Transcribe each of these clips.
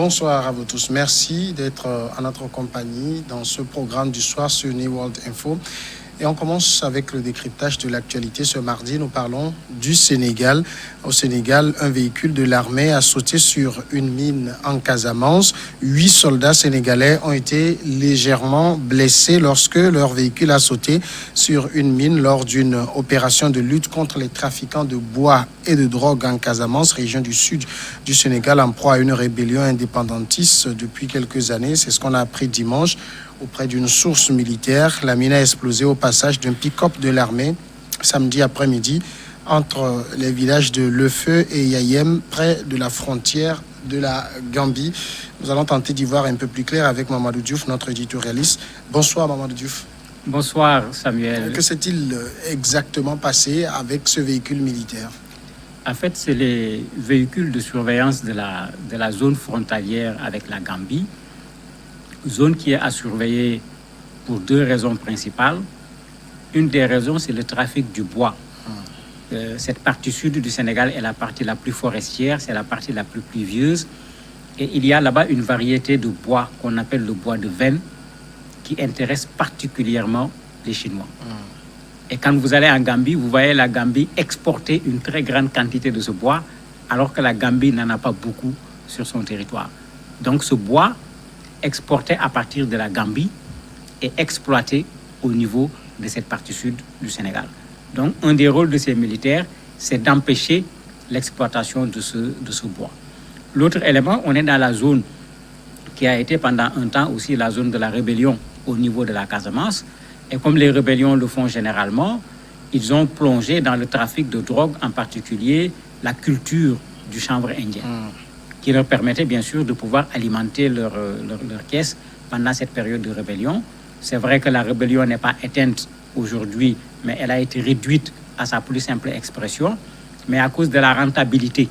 Bonsoir à vous tous. Merci d'être en notre compagnie dans ce programme du soir sur New World Info. Et on commence avec le décryptage de l'actualité. Ce mardi, nous parlons du Sénégal. Au Sénégal, un véhicule de l'armée a sauté sur une mine en Casamance. 8 soldats sénégalais ont été légèrement blessés lorsque leur véhicule a sauté sur une mine lors d'une opération de lutte contre les trafiquants de bois et de drogue en Casamance, région du sud du Sénégal, en proie à une rébellion indépendantiste depuis quelques années. C'est ce qu'on a appris dimanche auprès d'une source militaire. La mine a explosé au passage d'un pick-up de l'armée samedi après-midi entre les villages de Lefeu et Yayem, près de la frontière de la Gambie. Nous allons tenter d'y voir un peu plus clair avec Mamadou Diouf, notre éditorialiste. Bonsoir Mamadou Diouf. Bonsoir Samuel. Que s'est-il exactement passé avec ce véhicule militaire? En fait, c'est les véhicules de surveillance de la zone frontalière avec la Gambie, zone qui est à surveiller pour 2 raisons principales. Une des raisons, c'est le trafic du bois. Cette partie sud du Sénégal est la partie la plus forestière, c'est la partie la plus pluvieuse. Et il y a là-bas une variété de bois qu'on appelle le bois de veine qui intéresse particulièrement les Chinois. Et quand vous allez en Gambie, vous voyez la Gambie exporter une très grande quantité de ce bois, alors que la Gambie n'en a pas beaucoup sur son territoire. Donc ce bois, exporté à partir de la Gambie, est exploité au niveau de cette partie sud du Sénégal. Donc un des rôles de ces militaires, c'est d'empêcher l'exploitation de ce bois. L'autre élément, on est dans la zone qui a été pendant un temps aussi la zone de la rébellion au niveau de la Casamance. Et comme les rébellions le font généralement, ils ont plongé dans le trafic de drogue, en particulier la culture du chanvre indien, qui leur permettait bien sûr de pouvoir alimenter leur caisse pendant cette période de rébellion. C'est vrai que la rébellion n'est pas éteinte aujourd'hui, mais elle a été réduite à sa plus simple expression. Mais à cause de la rentabilité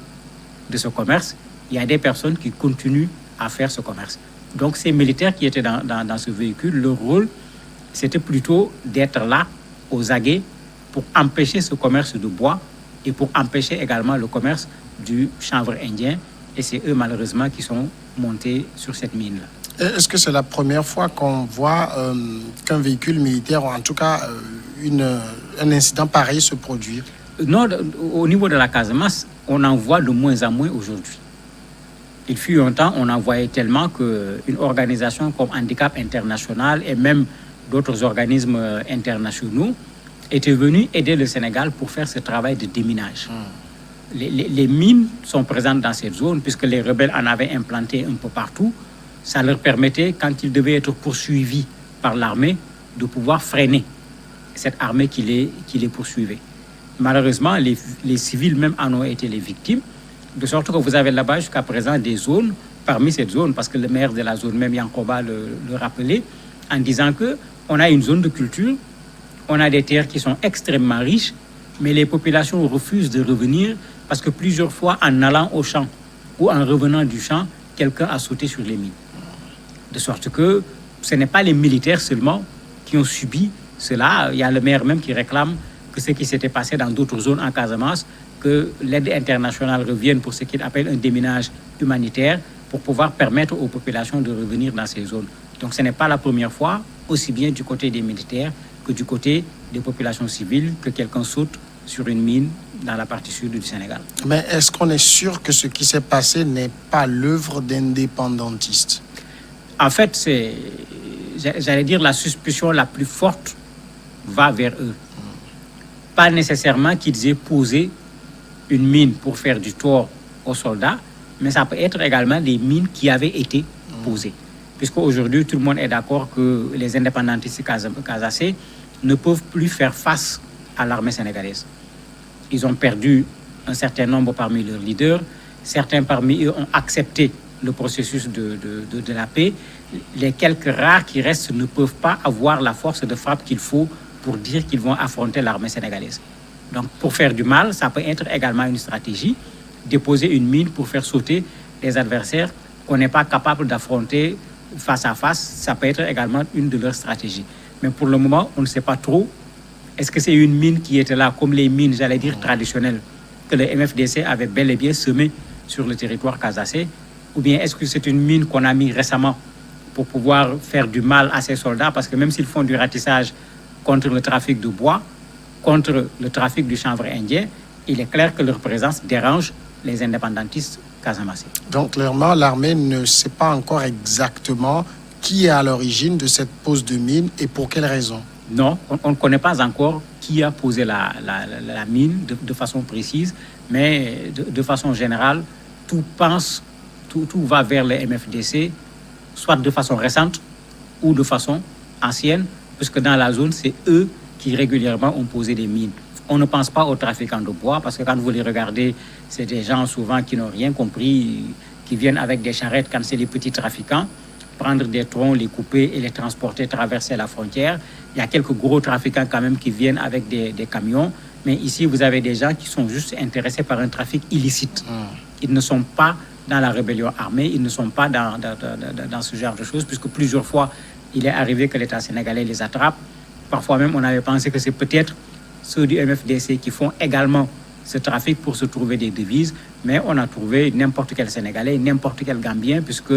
de ce commerce, il y a des personnes qui continuent à faire ce commerce. Donc ces militaires qui étaient dans ce véhicule, leur rôle, c'était plutôt d'être là, aux aguets, pour empêcher ce commerce de bois et pour empêcher également le commerce du chanvre indien. Et c'est eux, malheureusement, qui sont montés sur cette mine-là. Est-ce que c'est la première fois qu'on voit qu'un véhicule militaire, ou en tout cas un incident pareil se produire? Non, au niveau de la Casamance, on en voit de moins en moins aujourd'hui. Il fut un temps, on en voyait tellement qu'une organisation comme Handicap International et même d'autres organismes internationaux étaient venus aider le Sénégal pour faire ce travail de déminage. Les mines sont présentes dans cette zone puisque les rebelles en avaient implanté un peu partout. Ça leur permettait, quand ils devaient être poursuivis par l'armée, de pouvoir freiner cette armée qui les poursuivait. Malheureusement, les civils même en ont été les victimes, de sorte que vous avez là-bas jusqu'à présent des zones, parmi cette zone, parce que le maire de la zone, même Yankoba, le rappelait, en disant qu'on a une zone de culture, on a des terres qui sont extrêmement riches, mais les populations refusent de revenir parce que plusieurs fois, en allant au champ ou en revenant du champ, quelqu'un a sauté sur les mines. De sorte que ce n'est pas les militaires seulement qui ont subi cela. Il y a le maire même qui réclame que ce qui s'était passé dans d'autres zones en Casamance, que l'aide internationale revienne pour ce qu'il appelle un déminage humanitaire pour pouvoir permettre aux populations de revenir dans ces zones. Donc ce n'est pas la première fois, aussi bien du côté des militaires que du côté des populations civiles, que quelqu'un saute sur une mine dans la partie sud du Sénégal. Mais est-ce qu'on est sûr que ce qui s'est passé n'est pas l'œuvre d'indépendantistes? En fait, j'allais dire, la suspicion la plus forte va vers eux. Pas nécessairement qu'ils aient posé une mine pour faire du tort aux soldats, mais ça peut être également des mines qui avaient été posées. Puisqu'aujourd'hui, tout le monde est d'accord que les indépendantistes casacés ne peuvent plus faire face à l'armée sénégalaise. Ils ont perdu un certain nombre parmi leurs leaders. Certains parmi eux ont accepté le processus de la paix. Les quelques rares qui restent ne peuvent pas avoir la force de frappe qu'il faut pour dire qu'ils vont affronter l'armée sénégalaise. Donc, pour faire du mal, ça peut être également une stratégie, déposer une mine pour faire sauter les adversaires qu'on n'est pas capable d'affronter face à face. Ça peut être également une de leurs stratégies. Mais pour le moment, on ne sait pas trop. Est-ce que c'est une mine qui était là, comme les mines, j'allais dire, traditionnelles, que le MFDC avait bel et bien semées sur le territoire casacé, ou bien est-ce que c'est une mine qu'on a mis récemment pour pouvoir faire du mal à ces soldats, parce que même s'ils font du ratissage contre le trafic de bois, contre le trafic du chanvre indien, il est clair que leur présence dérange les indépendantistes casamassés. Donc, clairement, l'armée ne sait pas encore exactement qui est à l'origine de cette pose de mine et pour quelles raisons. Non, on ne connaît pas encore qui a posé la mine de façon précise, mais de façon générale, tout va vers les MFDC, soit de façon récente ou de façon ancienne, puisque dans la zone, c'est eux qui régulièrement ont posé des mines. On ne pense pas aux trafiquants de bois, parce que quand vous les regardez, c'est des gens souvent qui n'ont rien compris, qui viennent avec des charrettes quand c'est les petits trafiquants, prendre des troncs, les couper et les transporter, traverser la frontière. Il y a quelques gros trafiquants quand même qui viennent avec des camions, mais ici, vous avez des gens qui sont juste intéressés par un trafic illicite. Ils ne sont pas dans la rébellion armée, ils ne sont pas dans ce genre de choses, puisque plusieurs fois, il est arrivé que l'État sénégalais les attrape. Parfois même, on avait pensé que c'est peut-être ceux du MFDC qui font également ce trafic pour se trouver des devises, mais on a trouvé n'importe quel Sénégalais, n'importe quel Gambien, puisque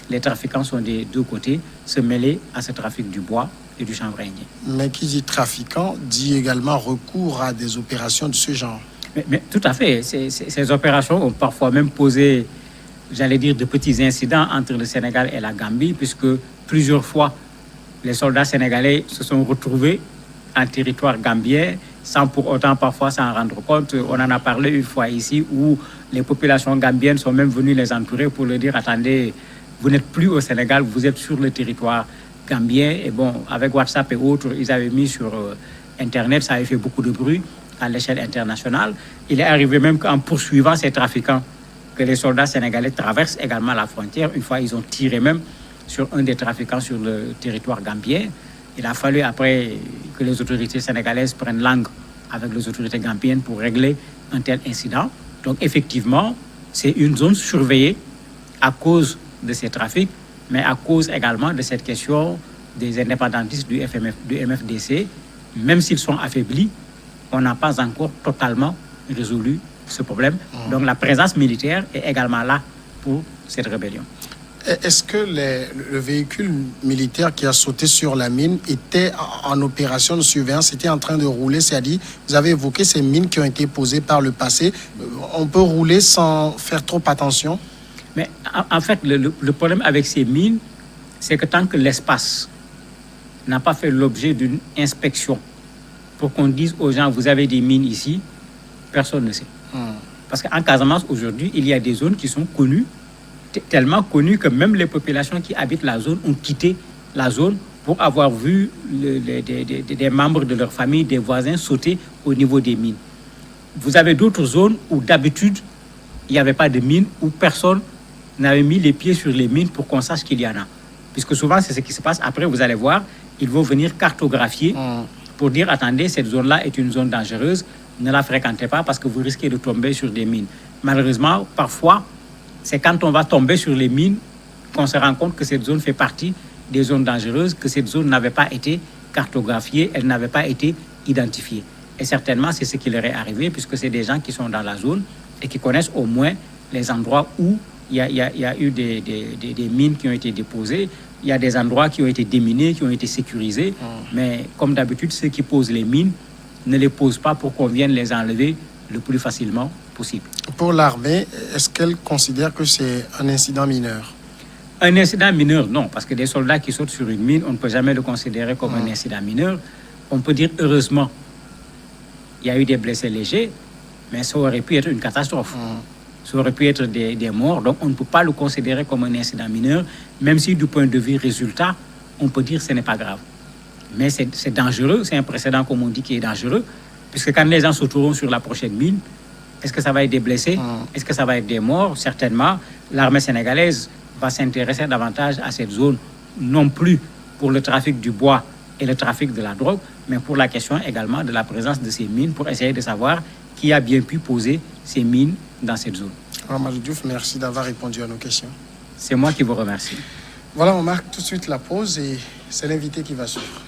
les trafiquants sont des deux côtés, se mêler à ce trafic du bois et du chanvre indien. Mais qui dit trafiquant dit également recours à des opérations de ce genre. Mais tout à fait. Ces opérations ont parfois même posé, j'allais dire, de petits incidents entre le Sénégal et la Gambie, puisque plusieurs fois, les soldats sénégalais se sont retrouvés en territoire gambien sans pour autant parfois s'en rendre compte. On en a parlé une fois ici où les populations gambiennes sont même venues les entourer pour leur dire « Attendez, vous n'êtes plus au Sénégal, vous êtes sur le territoire gambien. » Et bon, avec WhatsApp et autres, ils avaient mis sur Internet, ça avait fait beaucoup de bruit à l'échelle internationale. Il est arrivé même qu'en poursuivant ces trafiquants, que les soldats sénégalais traversent également la frontière. Une fois, ils ont tiré même sur un des trafiquants sur le territoire gambien. Il a fallu après que les autorités sénégalaises prennent langue avec les autorités gambiennes pour régler un tel incident. Donc effectivement, c'est une zone surveillée à cause de ces trafics, mais à cause également de cette question des indépendantistes du MFDC. Même s'ils sont affaiblis, on n'a pas encore totalement résolu ce problème. Donc la présence militaire est également là pour cette rébellion. Est-ce que le véhicule militaire qui a sauté sur la mine était en opération de surveillance, était en train de rouler? C'est-à-dire, vous avez évoqué ces mines qui ont été posées par le passé. On peut rouler sans faire trop attention? Mais en fait, le problème avec ces mines, c'est que tant que l'espace n'a pas fait l'objet d'une inspection pour qu'on dise aux gens, vous avez des mines ici, personne ne sait. Parce qu'en Casamance, aujourd'hui, il y a des zones qui sont connues, tellement connues que même les populations qui habitent la zone ont quitté la zone pour avoir vu des membres de leur famille, des voisins sauter au niveau des mines. Vous avez d'autres zones où d'habitude, il n'y avait pas de mines, où personne n'avait mis les pieds sur les mines pour qu'on sache qu'il y en a. Puisque souvent, c'est ce qui se passe. Après, vous allez voir, ils vont venir cartographier pour dire, attendez, cette zone-là est une zone dangereuse, ne la fréquentez pas parce que vous risquez de tomber sur des mines. Malheureusement, parfois, c'est quand on va tomber sur les mines qu'on se rend compte que cette zone fait partie des zones dangereuses, que cette zone n'avait pas été cartographiée, elle n'avait pas été identifiée. Et certainement, c'est ce qui leur est arrivé, puisque c'est des gens qui sont dans la zone et qui connaissent au moins les endroits où il y a eu des mines qui ont été déposées, il y a des endroits qui ont été déminés, qui ont été sécurisés. Mais comme d'habitude, ceux qui posent les mines ne les posent pas pour qu'on vienne les enlever le plus facilement possible. Pour l'armée, est-ce qu'elle considère que c'est un incident mineur? Un incident mineur, non, parce que des soldats qui sautent sur une mine, on ne peut jamais le considérer comme un incident mineur. On peut dire, heureusement, il y a eu des blessés légers, mais ça aurait pu être une catastrophe. Ça aurait pu être des morts, donc on ne peut pas le considérer comme un incident mineur, même si du point de vue résultat, on peut dire que ce n'est pas grave. Mais c'est dangereux, c'est un précédent, comme on dit, qui est dangereux, puisque quand les gens sauteront sur la prochaine mine, est-ce que ça va être des blessés? Est-ce que ça va être des morts? Certainement, l'armée sénégalaise va s'intéresser davantage à cette zone, non plus pour le trafic du bois et le trafic de la drogue, mais pour la question également de la présence de ces mines, pour essayer de savoir qui a bien pu poser ces mines dans cette zone. Mamadou Diouf, merci d'avoir répondu à nos questions. C'est moi qui vous remercie. Voilà, on marque tout de suite la pause et c'est l'invité qui va suivre.